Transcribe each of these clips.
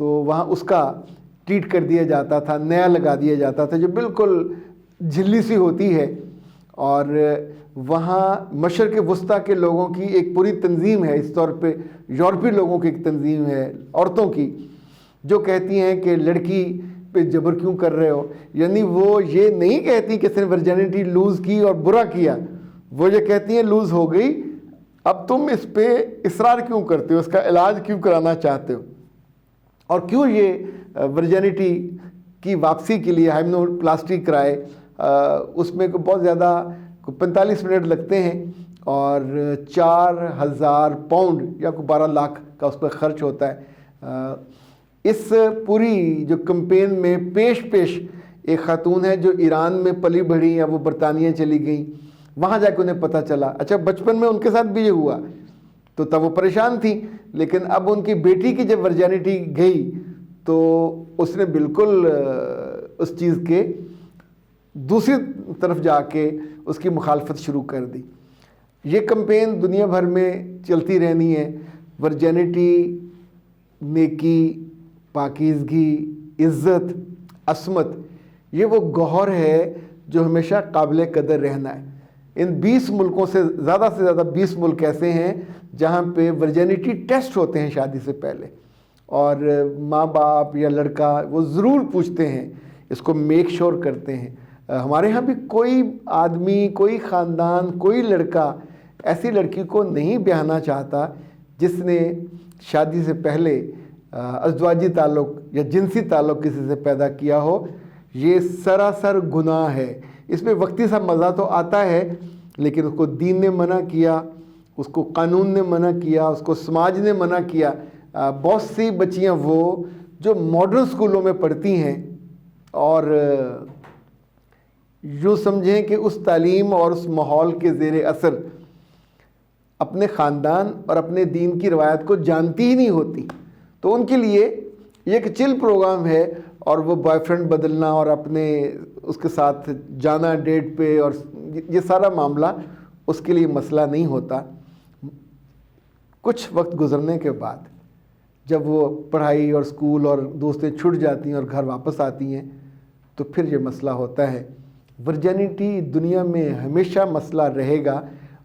تو وہاں اس کا ٹریٹ کر دیا جاتا تھا، نیا لگا دیا جاتا تھا جو بالکل جھلی سی ہوتی ہے. اور وہاں مشرق وسطیٰ کے لوگوں کی ایک پوری تنظیم ہے، اس طور پہ یورپی لوگوں کی ایک تنظیم ہے عورتوں کی، جو کہتی ہیں کہ لڑکی پہ جبر کیوں کر رہے ہو. یعنی وہ یہ نہیں کہتی کہ صرف ورجینٹی لوز کی اور برا کیا، وہ یہ کہتی ہیں لوز ہو گئی، اب تم اس پہ اصرار کیوں کرتے ہو، اس کا علاج کیوں کرانا چاہتے ہو، اور کیوں یہ ورجینٹی کی واپسی کے لیے ہائمنو پلاسٹی کرائے. اس میں بہت زیادہ 45 منٹ لگتے ہیں اور 4,000 پاؤنڈ یا 12 لاکھ کا اس پر خرچ ہوتا ہے. اس پوری جو کمپین میں پیش ایک خاتون ہے جو ایران میں پلی بڑھی یا وہ برطانیہ چلی گئیں، وہاں جا کے انہیں پتہ چلا. اچھا بچپن میں ان کے ساتھ بھی یہ ہوا تو تب وہ پریشان تھی، لیکن اب ان کی بیٹی کی جب ورجینٹی گئی تو اس نے بالکل اس چیز کے دوسری طرف جا کے اس کی مخالفت شروع کر دی. یہ کمپین دنیا بھر میں چلتی رہنی ہے. ورجینٹی نیکی، پاکیزگی، عزت، عصمت، یہ وہ گوہر ہے جو ہمیشہ قابل قدر رہنا ہے. ان 20 ملکوں سے زیادہ 20 ملک ایسے ہیں جہاں پہ ورجینٹی ٹیسٹ ہوتے ہیں شادی سے پہلے، اور ماں باپ یا لڑکا وہ ضرور پوچھتے ہیں، اس کو میک شور کرتے ہیں. ہمارے ہاں بھی کوئی آدمی، کوئی خاندان، کوئی لڑکا ایسی لڑکی کو نہیں بیاہنا چاہتا جس نے شادی سے پہلے ازدواجی تعلق یا جنسی تعلق کسی سے پیدا کیا ہو. یہ سراسر گناہ ہے. اس میں وقتی سا مزہ تو آتا ہے، لیکن اس کو دین نے منع کیا، اس کو قانون نے منع کیا، اس کو سماج نے منع کیا. بہت سی بچیاں وہ جو ماڈرن اسکولوں میں پڑھتی ہیں اور یوں سمجھیں کہ اس تعلیم اور اس ماحول کے زیر اثر اپنے خاندان اور اپنے دین کی روایت کو جانتی ہی نہیں ہوتی، تو ان کے لیے یہ ایک چل پروگرام ہے، اور وہ بوائے فرینڈ بدلنا اور اپنے اس کے ساتھ جانا ڈیٹ پہ، اور یہ سارا معاملہ اس کے لیے مسئلہ نہیں ہوتا. کچھ وقت گزرنے کے بعد جب وہ پڑھائی اور اسکول اور دوستیں چھٹ جاتی ہیں اور گھر واپس آتی ہیں تو پھر یہ مسئلہ ہوتا ہے. ورجینٹی دنیا میں ہمیشہ مسئلہ رہے گا،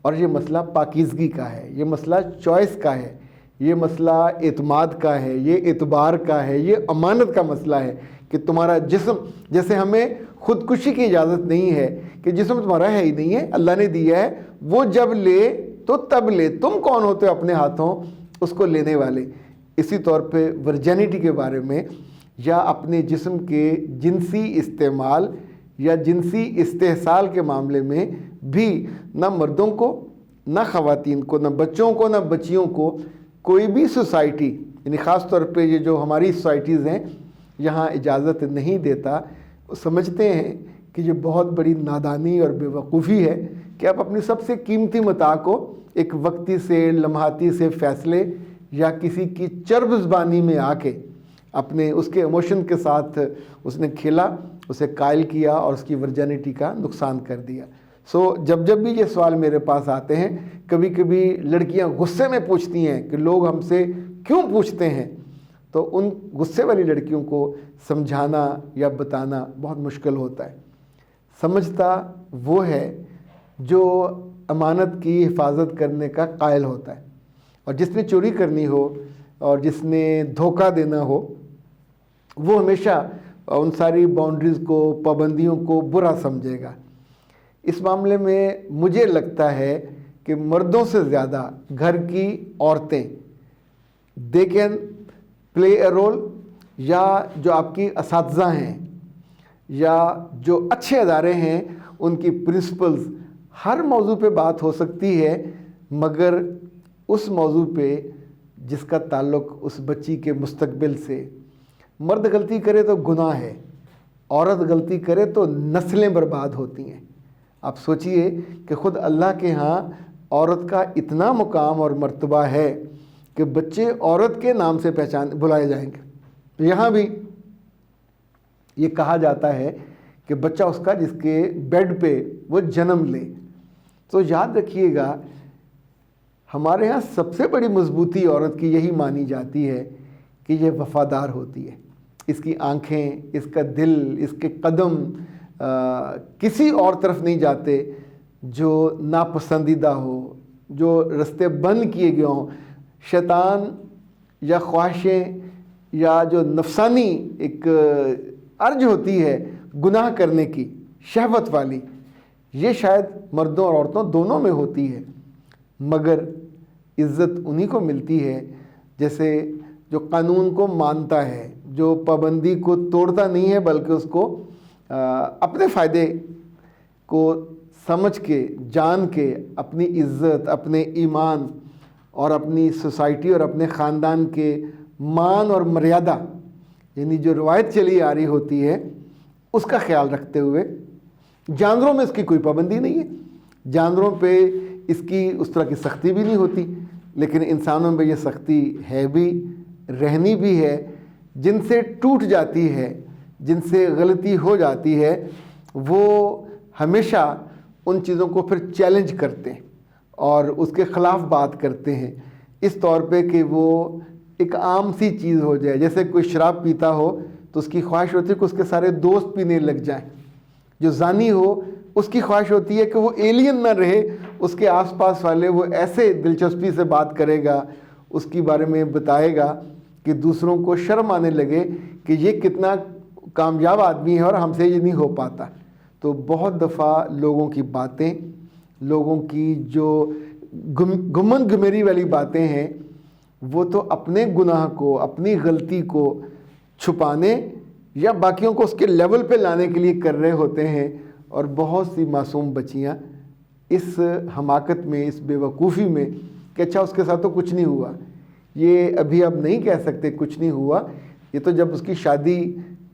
اور یہ مسئلہ پاکیزگی کا ہے، یہ مسئلہ چوائس کا ہے، یہ مسئلہ اعتماد کا ہے، یہ اعتبار کا ہے، یہ امانت کا مسئلہ ہے کہ تمہارا جسم، جیسے ہمیں خودکشی کی اجازت نہیں ہے کہ جسم تمہارا ہے ہی نہیں ہے، اللہ نے دیا ہے، وہ جب لے تو تب لے، تم کون ہوتے ہو اپنے ہاتھوں اس کو لینے والے. اسی طور پہ ورجینٹی کے بارے میں یا اپنے جسم کے جنسی استعمال یا جنسی استحصال کے معاملے میں بھی نہ مردوں کو، نہ خواتین کو، نہ بچوں کو، نہ بچیوں کو کوئی بھی سوسائٹی، یعنی خاص طور پہ یہ جو ہماری سوسائٹیز ہیں یہاں اجازت نہیں دیتا. سمجھتے ہیں کہ یہ بہت بڑی نادانی اور بے وقوفی ہے کہ آپ اپنی سب سے قیمتی متاع کو ایک وقتی سے، لمحاتی سے فیصلے یا کسی کی چرب زبانی میں آ کے اپنے اس کے ایموشن کے ساتھ اس نے کھیلا، اسے قائل کیا اور اس کی ورجینٹی کا نقصان کر دیا. جب بھی یہ سوال میرے پاس آتے ہیں، کبھی کبھی لڑکیاں غصے میں پوچھتی ہیں کہ لوگ ہم سے کیوں پوچھتے ہیں، تو ان غصے والی لڑکیوں کو سمجھانا یا بتانا بہت مشکل ہوتا ہے. سمجھتا وہ ہے جو امانت کی حفاظت کرنے کا قائل ہوتا ہے، اور جس نے چوری کرنی ہو اور جس نے دھوکہ دینا ہو وہ ہمیشہ ان ساری باؤنڈریز کو، پابندیوں کو برا سمجھے گا. اس معاملے میں مجھے لگتا ہے کہ مردوں سے زیادہ گھر کی عورتیں they can play a role, یا جو آپ کی اساتذہ ہیں یا جو اچھے ادارے ہیں ان کی پرنسپلز، ہر موضوع پہ بات ہو سکتی ہے، مگر اس موضوع پہ جس کا تعلق اس بچی کے مستقبل سے. مرد غلطی کرے تو گناہ ہے، عورت غلطی کرے تو نسلیں برباد ہوتی ہیں. آپ سوچئے کہ خود اللہ کے ہاں عورت کا اتنا مقام اور مرتبہ ہے کہ بچے عورت کے نام سے بلائے جائیں گے. یہاں بھی یہ کہا جاتا ہے کہ بچہ اس کا جس کے بیڈ پہ وہ جنم لے. تو یاد رکھیے گا، ہمارے ہاں سب سے بڑی مضبوطی عورت کی یہی مانی جاتی ہے کہ یہ وفادار ہوتی ہے، اس کی آنکھیں، اس کا دل، اس کے قدم کسی اور طرف نہیں جاتے جو ناپسندیدہ ہو، جو رستے بند کیے گئے ہوں۔ شیطان یا خواہشیں یا جو نفسانی ایک ارج ہوتی ہے گناہ کرنے کی، شہوت والی، یہ شاید مردوں اور عورتوں دونوں میں ہوتی ہے، مگر عزت انہی کو ملتی ہے جیسے جو قانون کو مانتا ہے، جو پابندی کو توڑتا نہیں ہے بلکہ اس کو اپنے فائدے کو سمجھ کے، جان کے، اپنی عزت، اپنے ایمان اور اپنی سوسائٹی اور اپنے خاندان کے مان اور مریادہ، یعنی جو روایت چلی آ رہی ہوتی ہے اس کا خیال رکھتے ہوئے۔ جانوروں میں اس کی کوئی پابندی نہیں ہے، جانوروں پہ اس کی اس طرح کی سختی بھی نہیں ہوتی، لیکن انسانوں میں یہ سختی ہے بھی، رہنی بھی ہے۔ جن سے ٹوٹ جاتی ہے، جن سے غلطی ہو جاتی ہے، وہ ہمیشہ ان چیزوں کو پھر چیلنج کرتے ہیں اور اس کے خلاف بات کرتے ہیں، اس طور پہ کہ وہ ایک عام سی چیز ہو جائے۔ جیسے کوئی شراب پیتا ہو تو اس کی خواہش ہوتی ہے کہ اس کے سارے دوست پینے لگ جائیں، جو زانی ہو اس کی خواہش ہوتی ہے کہ وہ ایلین نہ رہے، اس کے آس پاس والے وہ ایسے دلچسپی سے بات کرے گا، اس کے بارے میں بتائے گا کہ دوسروں کو شرم آنے لگے کہ یہ کتنا کامیاب آدمی ہے اور ہم سے یہ نہیں ہو پاتا۔ تو بہت دفعہ لوگوں کی باتیں، لوگوں کی جو گمن گمیری والی باتیں ہیں، وہ تو اپنے گناہ کو، اپنی غلطی کو چھپانے یا باقیوں کو اس کے لیول پہ لانے کے لیے کر رہے ہوتے ہیں، اور بہت سی معصوم بچیاں اس حماقت میں، اس بے وقوفی میں کہ اچھا اس کے ساتھ تو کچھ نہیں ہوا، یہ ابھی اب نہیں کہہ سکتے کچھ نہیں ہوا، یہ تو جب اس کی شادی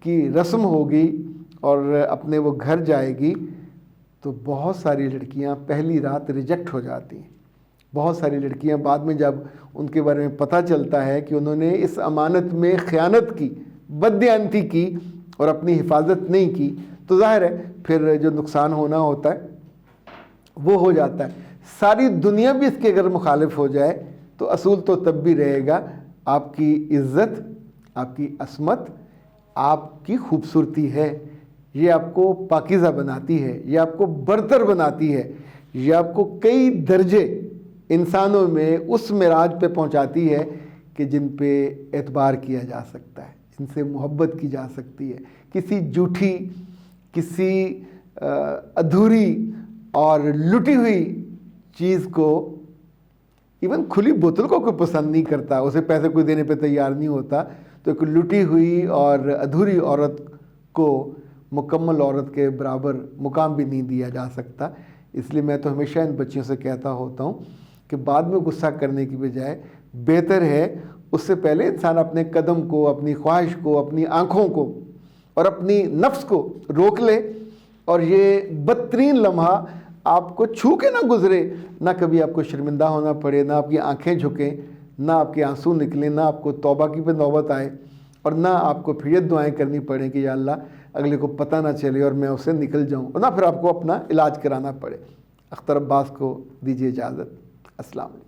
کی رسم ہوگی اور اپنے وہ گھر جائے گی تو بہت ساری لڑکیاں پہلی رات ریجیکٹ ہو جاتی ہیں۔ بہت ساری لڑکیاں بعد میں جب ان کے بارے میں پتہ چلتا ہے کہ انہوں نے اس امانت میں خیانت کی، بددیانتی کی اور اپنی حفاظت نہیں کی، تو ظاہر ہے پھر جو نقصان ہونا ہوتا ہے وہ ہو جاتا ہے۔ ساری دنیا بھی اس کے اگر مخالف ہو جائے تو اصول تو تب بھی رہے گا، آپ کی عزت، آپ کی عصمت، آپ کی خوبصورتی ہے، یہ آپ کو پاکیزہ بناتی ہے، یہ آپ کو برتر بناتی ہے، یہ آپ کو کئی درجے انسانوں میں اس معراج پہ پہنچاتی ہے کہ جن پہ اعتبار کیا جا سکتا ہے، جن سے محبت کی جا سکتی ہے۔ کسی جھوٹی، کسی ادھوری اور لٹی ہوئی چیز کو، ایون کھلی بوتل کو کوئی پسند نہیں کرتا، اسے پیسے کوئی دینے پہ تیار نہیں ہوتا، تو ایک لٹی ہوئی اور ادھوری عورت کو مکمل عورت کے برابر مقام بھی نہیں دیا جا سکتا۔ اس لیے میں تو ہمیشہ ان بچیوں سے کہتا ہوتا ہوں کہ بعد میں غصہ کرنے کی بجائے بہتر ہے اس سے پہلے انسان اپنے قدم کو، اپنی خواہش کو، اپنی آنکھوں کو اور اپنی نفس کو روک لے، اور یہ بدترین لمحہ آپ کو چھو کے نہ گزرے، نہ کبھی آپ کو شرمندہ ہونا پڑے، نہ آپ کی آنکھیں جھکیں، نہ آپ کے آنسو نکلیں، نہ آپ کو توبہ کی پہ نوبت آئے، اور نہ آپ کو پھر یہ دعائیں کرنی پڑیں کہ یا اللہ اگلے کو پتہ نہ چلے اور میں اسے نکل جاؤں، اور نہ پھر آپ کو اپنا علاج کرانا پڑے۔ اختر عباس کو دیجیے اجازت۔ السلام علیکم۔